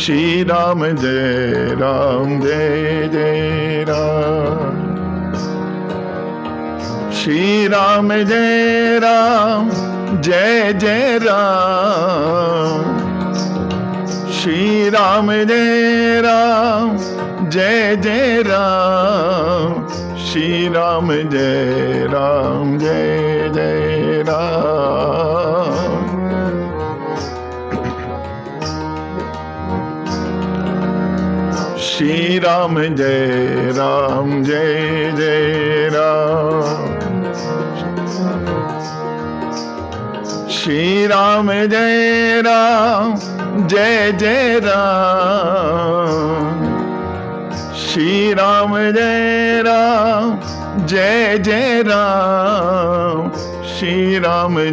श्री राम जय जय राम। श्री राम जय जय राम। श्री राम जय जय राम। श्री राम जय जय राम। श्री राम जय जय राम। श्री राम जय जय राम। श्री राम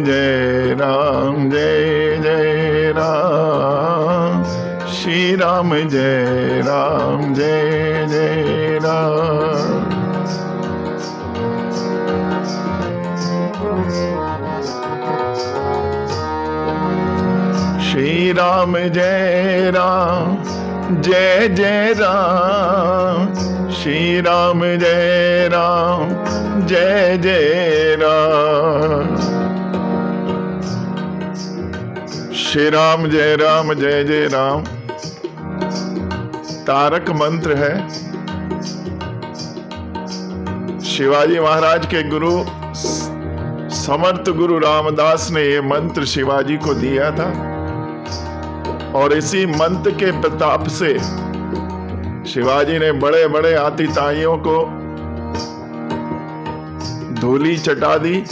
जय जय राम। श्री राम जय जय राम। श्री राम जय जय राम। श्री राम जय जय राम। श्री राम जय जय राम। श्री राम जय जय राम तारक मंत्र है। शिवाजी महाराज के गुरु समर्थ गुरु रामदास ने ये मंत्र शिवाजी को दिया था और इसी मंत्र के प्रताप से शिवाजी ने बड़े बड़े आतिताइयों को धूली चटा दी।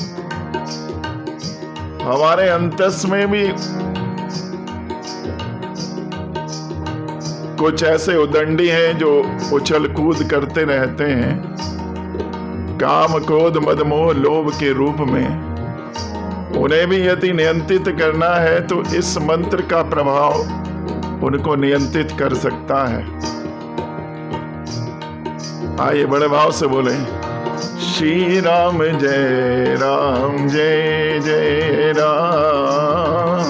हमारे अंतस में भी कुछ ऐसे उदंडी हैं जो उछल कूद करते रहते हैं काम क्रोध मद मोह लोभ के रूप में। उन्हें भी यदि नियंत्रित करना है तो इस मंत्र का प्रभाव उनको नियंत्रित कर सकता है। आइए बड़े भाव से बोले श्री राम जय जय राम।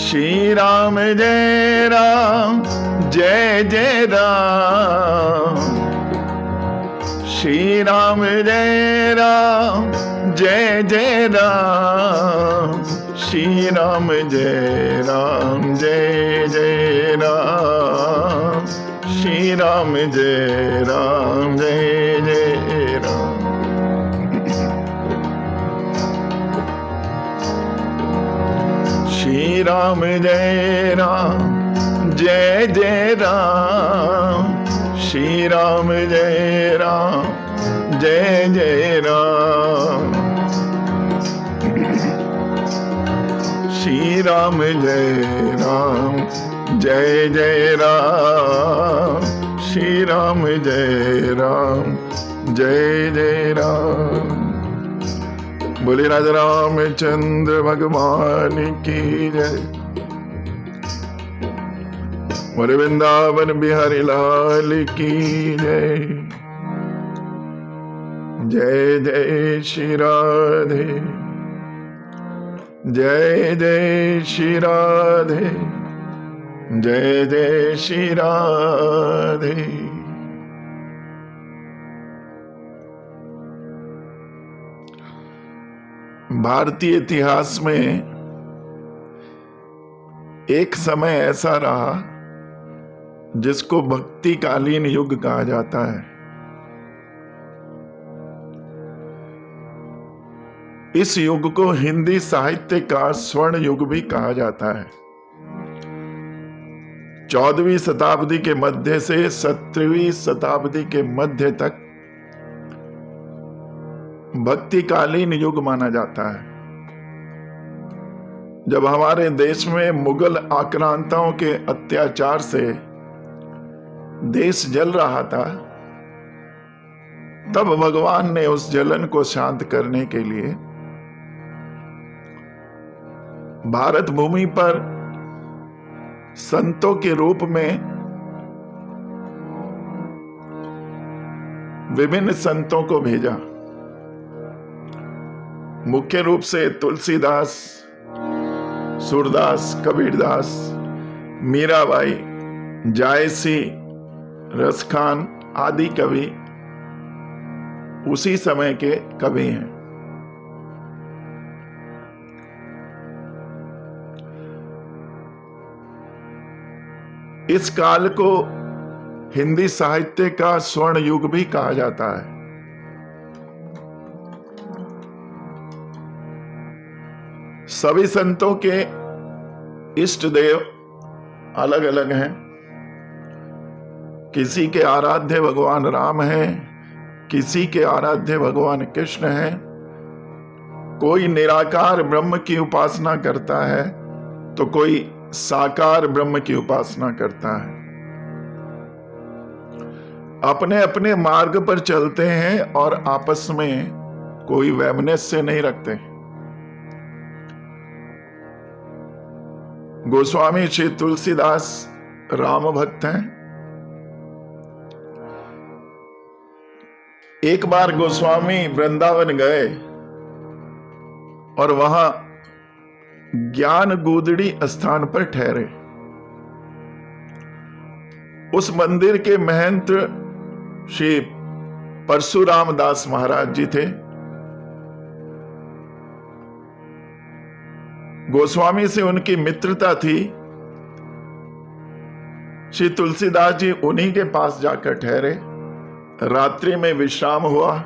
श्री राम जय जय राम। श्री राम जय जय राम। श्री राम जय जय राम। श्री राम जय जय राम। श्री राम जय जय राम। श्री राम जय जय राम। श्री राम जय जय राम। श्री राम जय जय राम। बोले राजा रामचंद्र भगवान की जय। बोले वृंदावन बिहारी लाल की जय। जय जय श्री राधे। जय जय श्री राधे। जय जय श्री राधे। भारतीय इतिहास में एक समय ऐसा रहा जिसको भक्तिकालीन युग कहा जाता है। इस युग को हिंदी साहित्य का स्वर्ण युग भी कहा जाता है। 14वीं शताब्दी के मध्य से 17वीं शताब्दी के मध्य तक भक्तिकालीन युग माना जाता है। जब हमारे देश में मुगल आक्रांताओं के अत्याचार से देश जल रहा था, तब भगवान ने उस जलन को शांत करने के लिए भारत भूमि पर संतों के रूप में विभिन्न संतों को भेजा। मुख्य रूप से तुलसीदास, सूरदास, कबीरदास, मीराबाई, जायसी, रसखान आदि कवि उसी समय के कवि हैं। इस काल को हिंदी साहित्य का स्वर्ण युग भी कहा जाता है। सभी संतों के इष्ट देव अलग अलग हैं। किसी के आराध्य भगवान राम हैं, किसी के आराध्य भगवान कृष्ण हैं। कोई निराकार ब्रह्म की उपासना करता है तो कोई साकार ब्रह्म की उपासना करता है। अपने अपने मार्ग पर चलते हैं और आपस में कोई वैमनस्य नहीं रखते। गोस्वामी श्री तुलसीदास राम भक्त हैं। एक बार गोस्वामी वृंदावन गए और वहां ज्ञान गुदड़ी स्थान पर ठहरे। उस मंदिर के महंत श्री परशुराम दास महाराज जी थे। गोस्वामी से उनकी मित्रता थी। श्री तुलसीदास जी उन्हीं के पास जाकर ठहरे। रात्रि में विश्राम हुआ।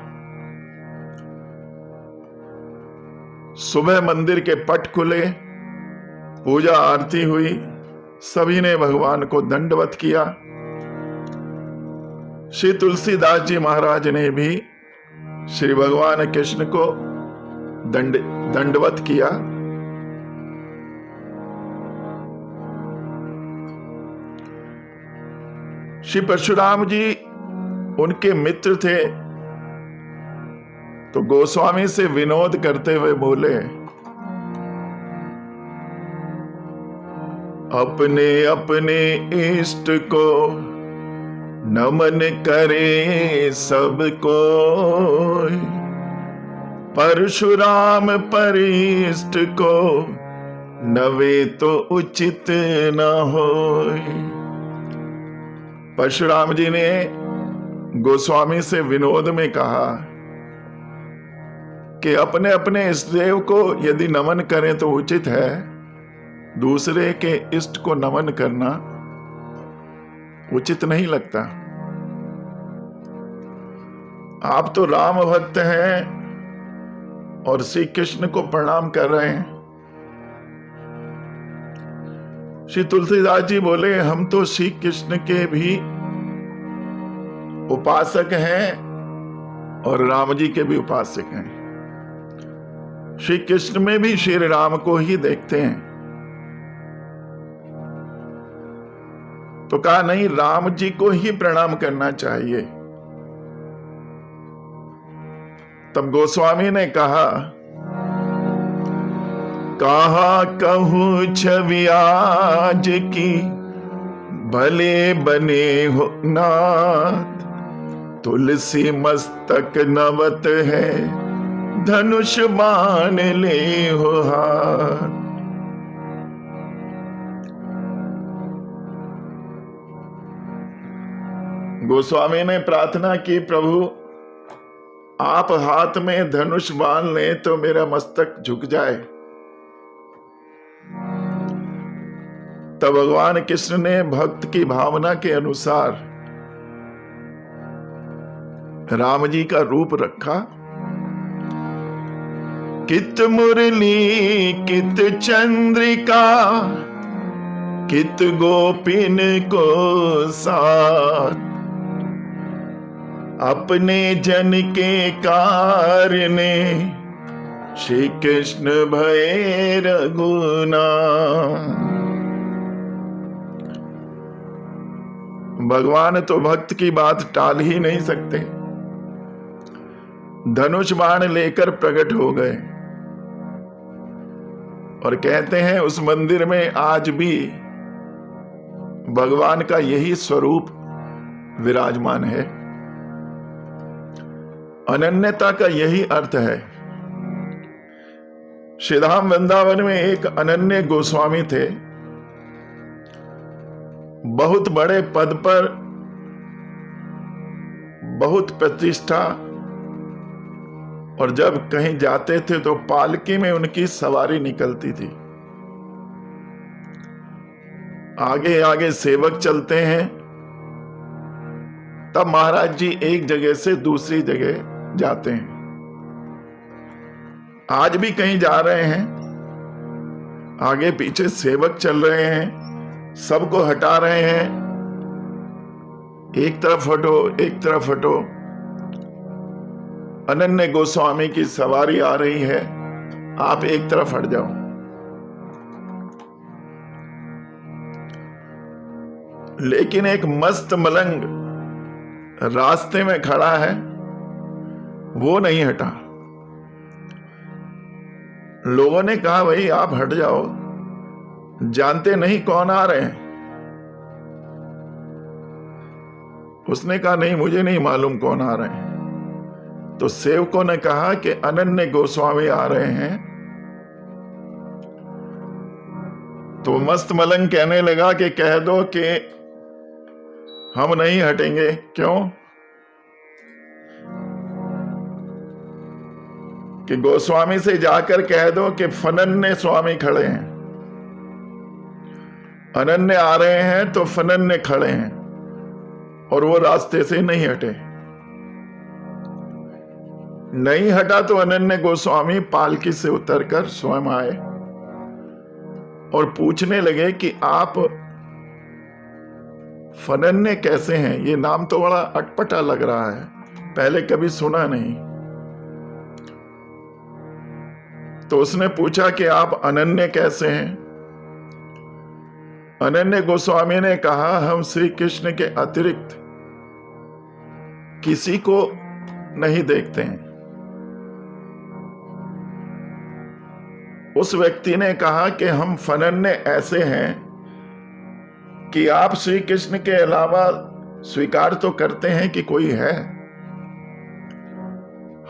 सुबह मंदिर के पट खुले, पूजा आरती हुई। सभी ने भगवान को दंडवत किया। श्री तुलसीदास जी महाराज ने भी श्री भगवान कृष्ण को दंडवत किया। श्री परशुराम जी उनके मित्र थे, तो गोस्वामी से विनोद करते हुए बोले, अपने अपने इष्ट को नमन करे सबको, परशुराम परिष्ट को नवे तो उचित न होय। परशुराम जी ने गोस्वामी से विनोद में कहा कि अपने अपने इष्ट देव को यदि नमन करें तो उचित है, दूसरे के इष्ट को नमन करना उचित नहीं लगता। आप तो राम भक्त हैं और श्री कृष्ण को प्रणाम कर रहे हैं। श्री तुलसीदास जी बोले, हम तो श्री कृष्ण के भी उपासक हैं और राम जी के भी उपासक हैं। श्री कृष्ण में भी श्री राम को ही देखते हैं। तो कहा नहीं, राम जी को ही प्रणाम करना चाहिए। तब गोस्वामी ने कहा कहूं छवि आज की भले बने हो नाथ, तुलसी मस्तक नवत है धनुष बाण ले हो हाथ। गोस्वामी ने प्रार्थना की, प्रभु आप हाथ में धनुष बाण लें तो मेरा मस्तक झुक जाए। तब भगवान कृष्ण ने भक्त की भावना के अनुसार राम जी का रूप रखा। कित मुरली कित चंद्रिका, कित गोपिन को साथ, अपने जन के कारणे श्री कृष्ण भये रघुनाथ। भगवान तो भक्त की बात टाल ही नहीं सकते। धनुष बाण लेकर प्रकट हो गए और कहते हैं उस मंदिर में आज भी भगवान का यही स्वरूप विराजमान है। अनन्यता का यही अर्थ है। श्रीधाम वृंदावन में एक अनन्य गोस्वामी थे, बहुत बड़े पद पर, बहुत प्रतिष्ठा, और जब कहीं जाते थे तो पालकी में उनकी सवारी निकलती थी। आगे आगे सेवक चलते हैं, तब महाराज जी एक जगह से दूसरी जगह जाते हैं। आज भी कहीं जा रहे हैं, आगे पीछे सेवक चल रहे हैं, सबको हटा रहे हैं, एक तरफ हटो, एक तरफ हटो। अनन्य गोस्वामी की सवारी आ रही है, आप एक तरफ हट जाओ। लेकिन एक मस्त मलंग रास्ते में खड़ा है, वो नहीं हटा। लोगों ने कहा, भाई आप हट जाओ, जानते नहीं कौन आ रहे हैं। उसने कहा, नहीं, मुझे नहीं मालूम कौन आ रहे हैं। तो सेवकों ने कहा कि अनन्य गोस्वामी आ रहे हैं। तो मस्त मलंग कहने लगा कि कह दो कि हम नहीं हटेंगे। क्यों? कि गोस्वामी से जाकर कह दो कि फनन्य स्वामी खड़े हैं, अनन्य आ रहे हैं तो फनन्य खड़े हैं, और वो रास्ते से नहीं हटे। नहीं हटा तो अनन्य गोस्वामी पालकी से उतरकर स्वयं आए और पूछने लगे कि आप फनन्य कैसे हैं? ये नाम तो बड़ा अटपटा लग रहा है, पहले कभी सुना नहीं। तो उसने पूछा कि आप अनन्य कैसे हैं? अनन्य गोस्वामी ने कहा, हम श्री कृष्ण के अतिरिक्त किसी को नहीं देखते हैं। उस व्यक्ति ने कहा कि हम फनन्य ऐसे हैं कि आप श्री कृष्ण के अलावा स्वीकार तो करते हैं कि कोई है।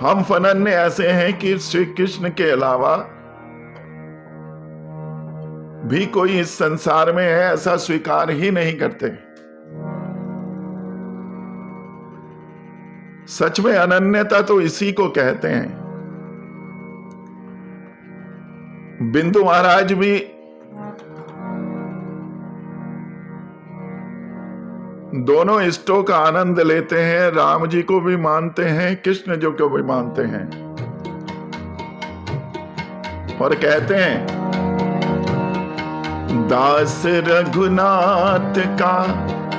हम फनन्य ऐसे हैं कि श्री कृष्ण के अलावा भी कोई इस संसार में है, ऐसा स्वीकार ही नहीं करते। सच में अनन्यता तो इसी को कहते हैं। बिंदु महाराज भी दोनों इष्टों का आनंद लेते हैं, राम जी को भी मानते हैं, कृष्ण जी को भी मानते हैं, और कहते हैं, दास रघुनाथ का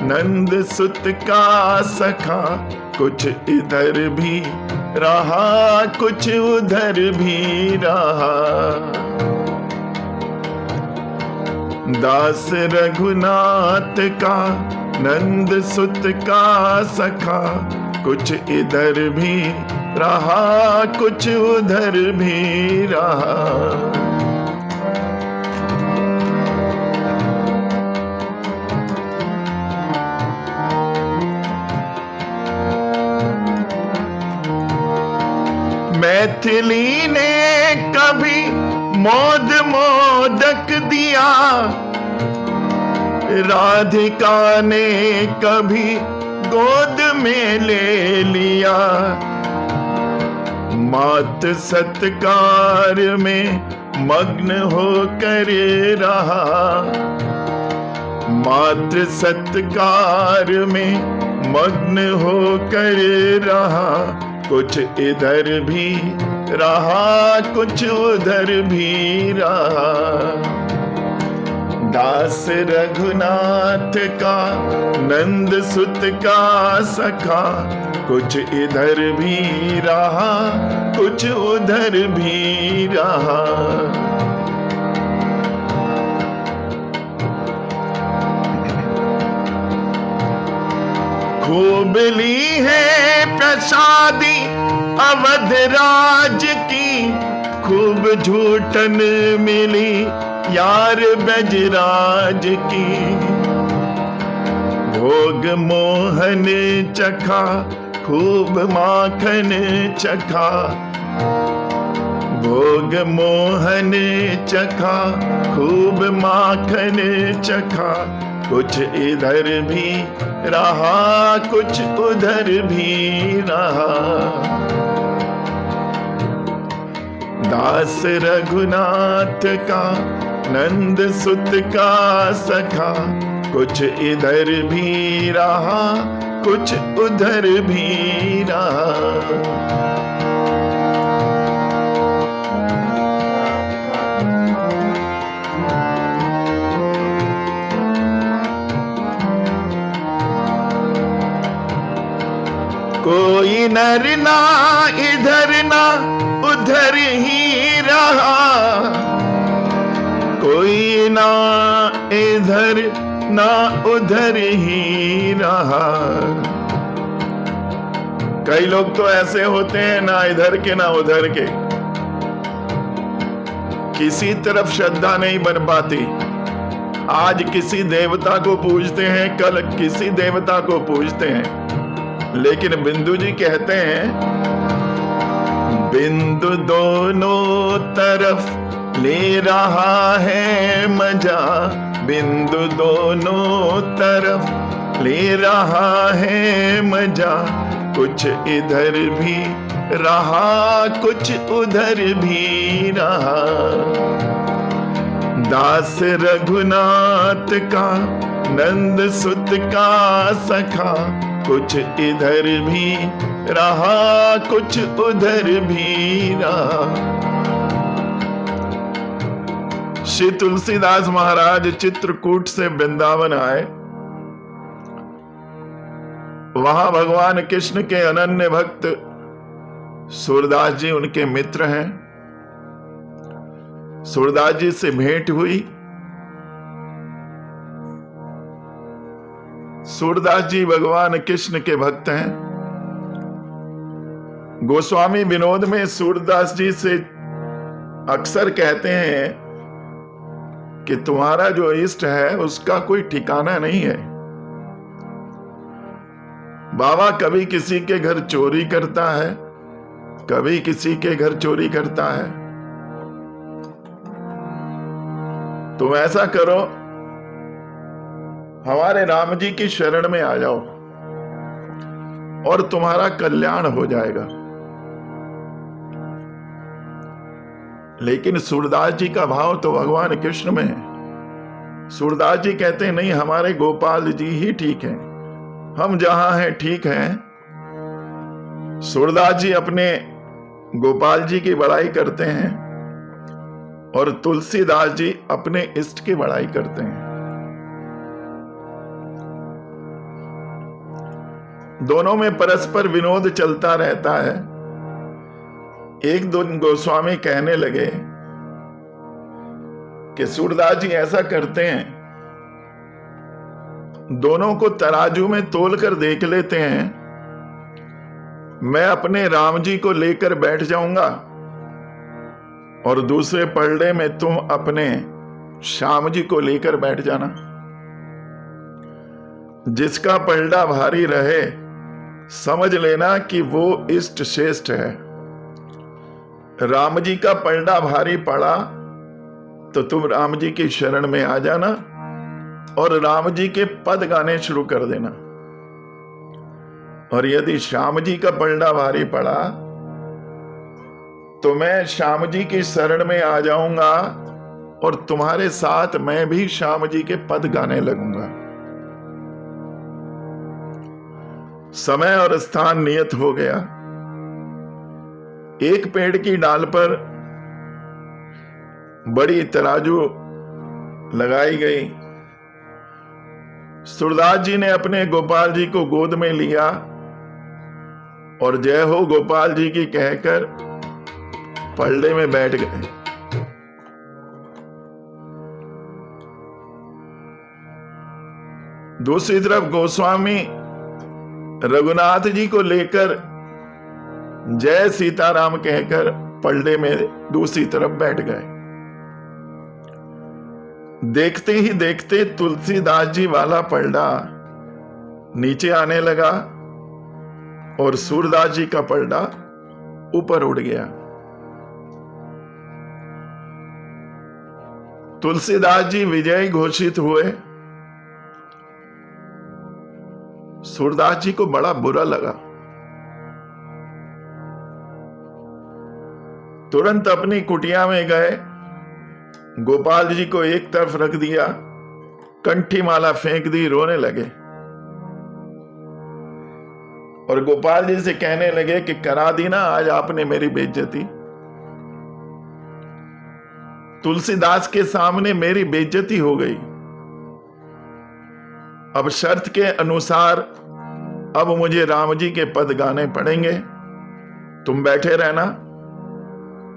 नंद सुत का सखा, कुछ इधर भी रहा कुछ उधर भी रहा। दास रघुनाथ का नंद सुत का सखा, कुछ इधर भी रहा कुछ उधर भी रहा। मैथिली ने कभी मोद मोदक दिया, राधिका ने कभी गोद में ले लिया। मात सत्कार में मग्न होकर रहा, मात सत्कार में मग्न होकर रहा, कुछ इधर भी रहा कुछ उधर भी रहा। दास रघुनाथ का नंद सुत का सखा, कुछ इधर भी रहा कुछ उधर भी रहा। खूब ली है प्रसादी अवध राज की, खूब झूठन मिली यार बजराज की। भोग मोहन चखा खूब माखन चखा, भोग मोहन चखा, खूब माखन चखा, कुछ इधर भी रहा, कुछ उधर भी रहा। दास रघुनाथ का, नंद सुत का सखा, कुछ इधर भी रहा, कुछ उधर भी रहा। कोई नर ना इधर ना उधर ही रहा, कोई ना इधर ना उधर ही रहा। कई लोग तो ऐसे होते हैं, ना इधर के ना उधर के, किसी तरफ श्रद्धा नहीं बन पाती। आज किसी देवता को पूजते हैं, कल किसी देवता को पूजते हैं। लेकिन बिंदु जी कहते हैं, बिंदु दोनों तरफ ले रहा है मजा, बिंदु दोनों तरफ ले रहा है मजा, कुछ इधर भी रहा, कुछ उधर भी रहा। दास रघुनाथ का, नंद सुत का सखा, कुछ इधर भी रहा, कुछ उधर भी रहा। श्री तुलसीदास महाराज चित्रकूट से वृंदावन आए। वहां भगवान कृष्ण के अनन्य भक्त सूरदास जी उनके मित्र हैं। सूरदास जी से भेंट हुई। सूरदास जी भगवान कृष्ण के भक्त हैं। गोस्वामी विनोद में सूरदास जी से अक्सर कहते हैं कि तुम्हारा जो इष्ट है उसका कोई ठिकाना नहीं है। बाबा कभी किसी के घर चोरी करता है, कभी किसी के घर चोरी करता है। तुम ऐसा करो, हमारे राम जी की शरण में आ जाओ और तुम्हारा कल्याण हो जाएगा। लेकिन सूरदास जी का भाव तो भगवान कृष्ण में है। सूरदास जी कहते हैं, नहीं, हमारे गोपाल जी ही ठीक हैं, हम जहां हैं ठीक हैं। सूरदास जी अपने गोपाल जी की बड़ाई करते हैं और तुलसीदास जी अपने इष्ट की बड़ाई करते हैं। दोनों में परस्पर विनोद चलता रहता है। एक दिन गोस्वामी कहने लगे कि सूरदास जी ऐसा करते हैं, दोनों को तराजू में तोल कर देख लेते हैं। मैं अपने राम जी को लेकर बैठ जाऊंगा और दूसरे पलड़े में तुम अपने श्याम जी को लेकर बैठ जाना। जिसका पलड़ा भारी रहे समझ लेना कि वो इष्ट श्रेष्ठ है। राम जी का पलड़ा भारी पड़ा तो तुम राम जी की शरण में आ जाना और राम जी के पद गाने शुरू कर देना। और यदि श्याम जी का पलड़ा भारी पड़ा तो मैं श्याम जी की शरण में आ जाऊंगा और तुम्हारे साथ मैं भी श्याम जी के पद गाने लगूंगा। समय और स्थान नियत हो गया। एक पेड़ की डाल पर बड़ी तराजू लगाई गई। सूरदास जी ने अपने गोपाल जी को गोद में लिया और जय हो गोपाल जी की कहकर पलड़े में बैठ गए। दूसरी तरफ गोस्वामी रघुनाथ जी को लेकर जय सीताराम कहकर पलड़े में दूसरी तरफ बैठ गए। देखते ही देखते तुलसीदास जी वाला पलड़ा नीचे आने लगा और सूरदास जी का पलड़ा ऊपर उड़ गया। तुलसीदास जी विजयी घोषित हुए। सूरदास जी को बड़ा बुरा लगा, तुरंत अपनी कुटिया में गए, गोपाल जी को एक तरफ रख दिया, कंठी माला फेंक दी, रोने लगे और गोपाल जी से कहने लगे कि करा दी ना आज आपने मेरी बेइज्जती। तुलसीदास के सामने मेरी बेइज्जती हो गई। अब शर्त के अनुसार अब मुझे राम जी के पद गाने पड़ेंगे, तुम बैठे रहना,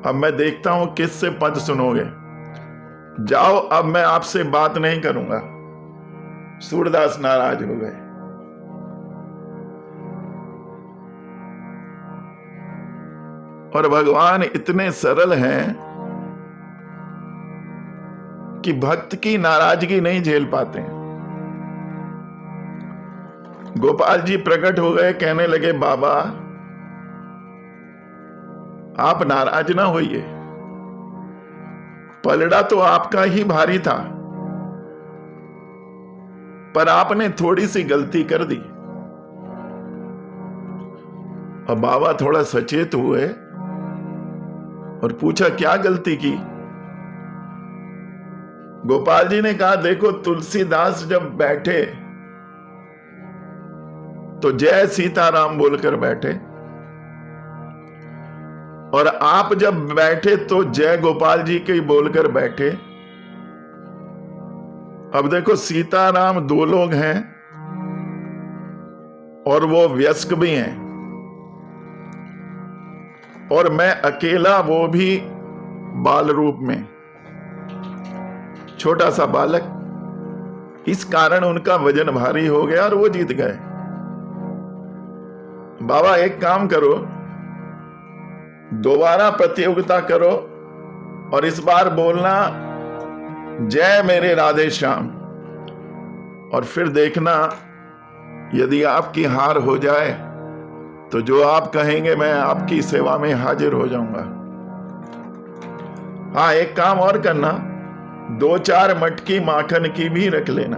अब मैं देखता हूं किससे पद सुनोगे। जाओ, अब मैं आपसे बात नहीं करूंगा। सूरदास नाराज हो गए। और भगवान इतने सरल हैं कि भक्त की नाराजगी नहीं झेल पाते हैं। गोपाल जी प्रकट हो गए, कहने लगे बाबा आप नाराज ना होइए, पलड़ा तो आपका ही भारी था, पर आपने थोड़ी सी गलती कर दी। अब बाबा थोड़ा सचेत हुए और पूछा क्या गलती की। गोपाल जी ने कहा देखो, तुलसीदास जब बैठे तो जय सीताराम बोलकर बैठे, और आप जब बैठे तो जय गोपाल जी के बोलकर बैठे। अब देखो, सीताराम दो लोग हैं और वो वयस्क भी हैं, और मैं अकेला, वो भी बाल रूप में, छोटा सा बालक। इस कारण उनका वजन भारी हो गया और वो जीत गए। बाबा एक काम करो, दोबारा प्रतियोगिता करो और इस बार बोलना जय मेरे राधे श्याम, और फिर देखना यदि आपकी हार हो जाए तो जो आप कहेंगे मैं आपकी सेवा में हाजिर हो जाऊंगा। हाँ, एक काम और करना, 2-4 मटकी माखन की भी रख लेना।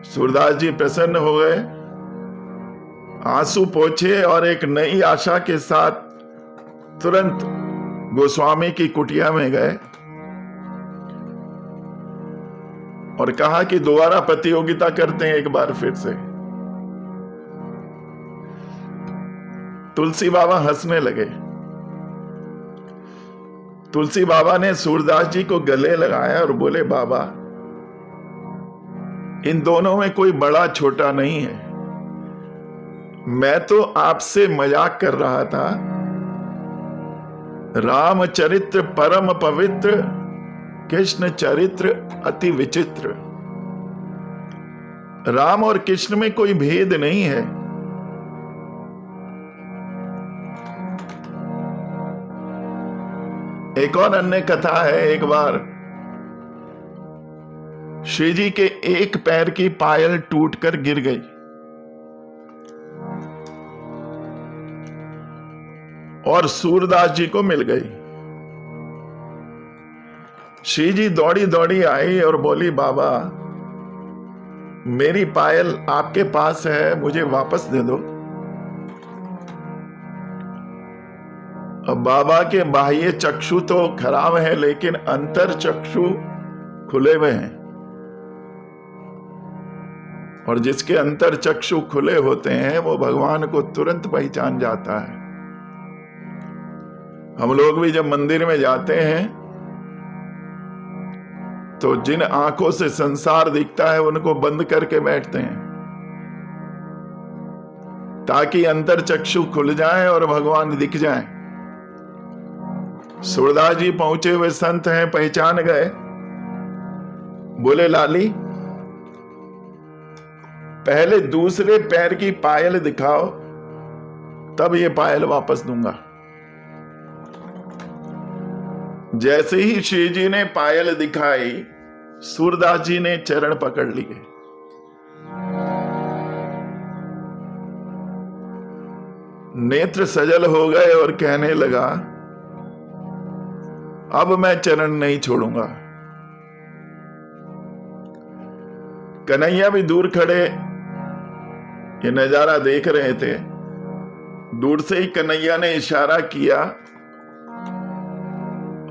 सूरदास जी प्रसन्न हो गए, आंसू पोंछे और एक नई आशा के साथ तुरंत गोस्वामी की कुटिया में गए और कहा कि दोबारा प्रतियोगिता करते हैं एक बार फिर से। तुलसी बाबा हंसने लगे। तुलसी बाबा ने सूरदास जी को गले लगाया और बोले बाबा, इन दोनों में कोई बड़ा छोटा नहीं है, मैं तो आपसे मजाक कर रहा था। राम चरित्र परम पवित्र, कृष्ण चरित्र अति विचित्र। राम और कृष्ण में कोई भेद नहीं है। एक और अन्य कथा है, एक बार श्री जी के एक पैर की पायल टूटकर गिर गई और सूरदास जी को मिल गई। श्री जी दौड़ी दौड़ी आई और बोली बाबा, मेरी पायल आपके पास है, मुझे वापस दे दो। अब बाबा के बाह्य चक्षु तो खराब है, लेकिन अंतर चक्षु खुले हुए हैं, और जिसके अंतर चक्षु खुले होते हैं वो भगवान को तुरंत पहचान जाता है। हम लोग भी जब मंदिर में जाते हैं तो जिन आंखों से संसार दिखता है उनको बंद करके बैठते हैं, ताकि अंतर चक्षु खुल जाए और भगवान दिख जाए। सूरदास जी पहुंचे हुए संत हैं, पहचान गए, बोले लाली पहले दूसरे पैर की पायल दिखाओ, तब ये पायल वापस दूंगा। जैसे ही श्री जी ने पायल दिखाई, सूरदास जी ने चरण पकड़ लिए। नेत्र सजल हो गए और कहने लगा, अब मैं चरण नहीं छोड़ूंगा। कन्हैया भी दूर खड़े ये नजारा देख रहे थे। दूर से ही कन्हैया ने इशारा किया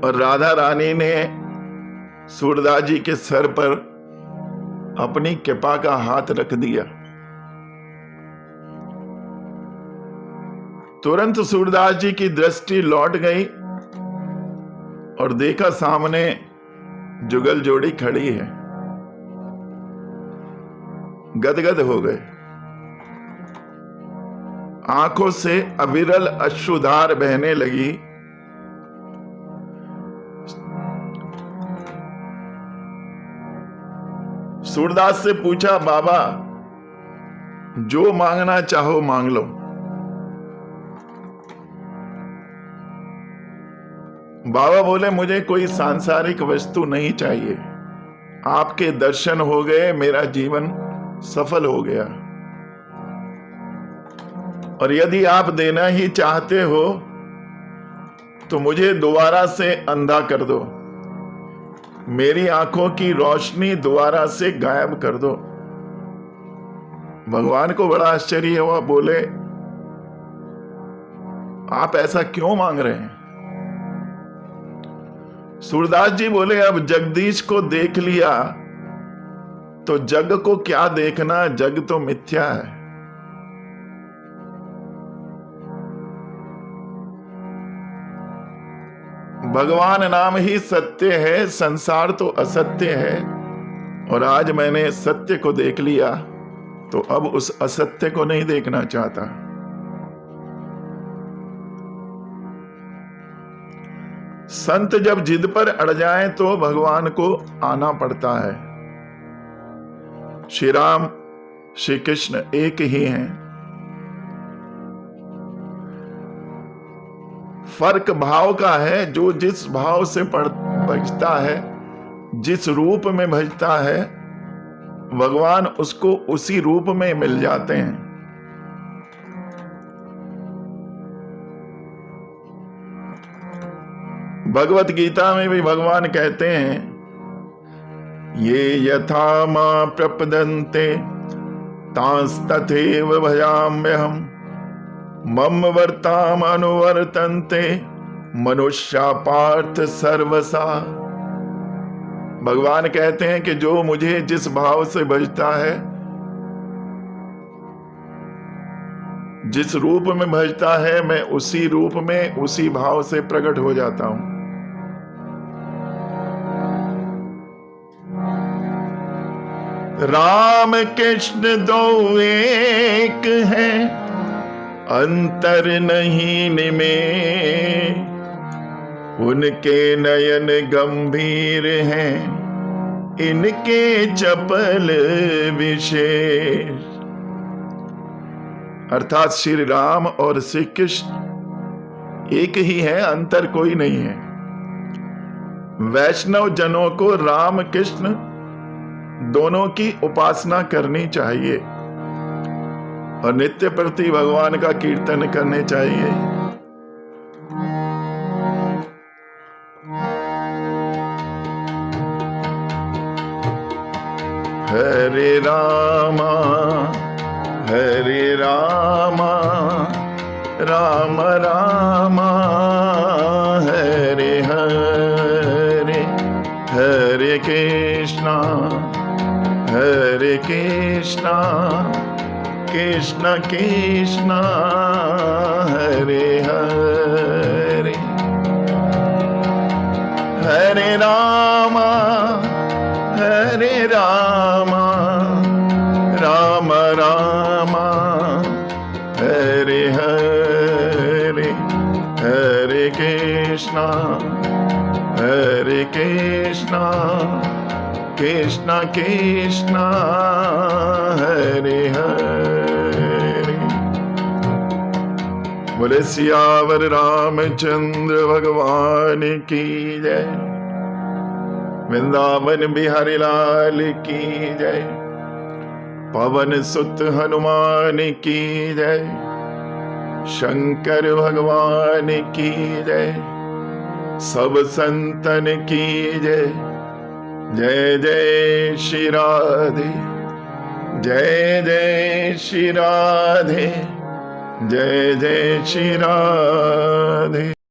और राधा रानी ने सूरदास जी के सर पर अपनी कृपा का हाथ रख दिया। तुरंत सूरदास जी की दृष्टि लौट गई और देखा सामने जुगल जोड़ी खड़ी है। गदगद हो गए, आंखों से अविरल अश्रुधार बहने लगी। सूरदास से पूछा, बाबा जो मांगना चाहो मांग लो। बाबा बोले, मुझे कोई सांसारिक वस्तु नहीं चाहिए, आपके दर्शन हो गए, मेरा जीवन सफल हो गया। और यदि आप देना ही चाहते हो तो मुझे दोबारा से अंधा कर दो, मेरी आंखों की रोशनी दोबारा से गायब कर दो। भगवान को बड़ा आश्चर्य हुआ, बोले आप ऐसा क्यों मांग रहे हैं? सूरदास जी बोले, अब जगदीश को देख लिया तो जग को क्या देखना, जग तो मिथ्या है। भगवान नाम ही सत्य है, संसार तो असत्य है। और आज मैंने सत्य को देख लिया तो अब उस असत्य को नहीं देखना चाहता। संत जब जिद पर अड़ जाएं तो भगवान को आना पड़ता है। श्री राम श्री कृष्ण एक ही हैं। फर्क भाव का है, जो जिस भाव से भजता है, जिस रूप में भजता है, भगवान उसको उसी रूप में मिल जाते हैं। भगवत गीता में भी भगवान कहते हैं, ये यथा मां प्रपदन्ते तांस्तथैव भजाम्यहम् मम वर्ताम अनुवर्तन्ते मनुष्या पार्थ सर्वसा। भगवान कहते हैं कि जो मुझे जिस भाव से भजता है, जिस रूप में भजता है, मैं उसी रूप में उसी भाव से प्रकट हो जाता हूं। राम कृष्ण दो एक हैं, अंतर नहीं निमें, उनके नयन गंभीर हैं, इनके चपल विशेष। अर्थात श्री राम और श्री कृष्ण एक ही है, अंतर कोई नहीं है। वैष्णव जनों को राम कृष्ण दोनों की उपासना करनी चाहिए और नित्य प्रति भगवान का कीर्तन करने चाहिए। हरे रामा राम रामा हरे हरे, हरे कृष्णा कृष्ण कृष्ण हरे हरे, हरे रामा राम रामा हरे हरे, हरे कृष्णा कृष्ण कृष्ण हरे हरे। बोले सियावर रामचंद्र भगवान की जय, वृंदावन बिहारी लाल की जय, पवन सुत हनुमान की जय, शंकर भगवान की जय, सब संतन की जय। जय जय श्री राधे, जय जय श्री राधे, जय जय श्री राधे।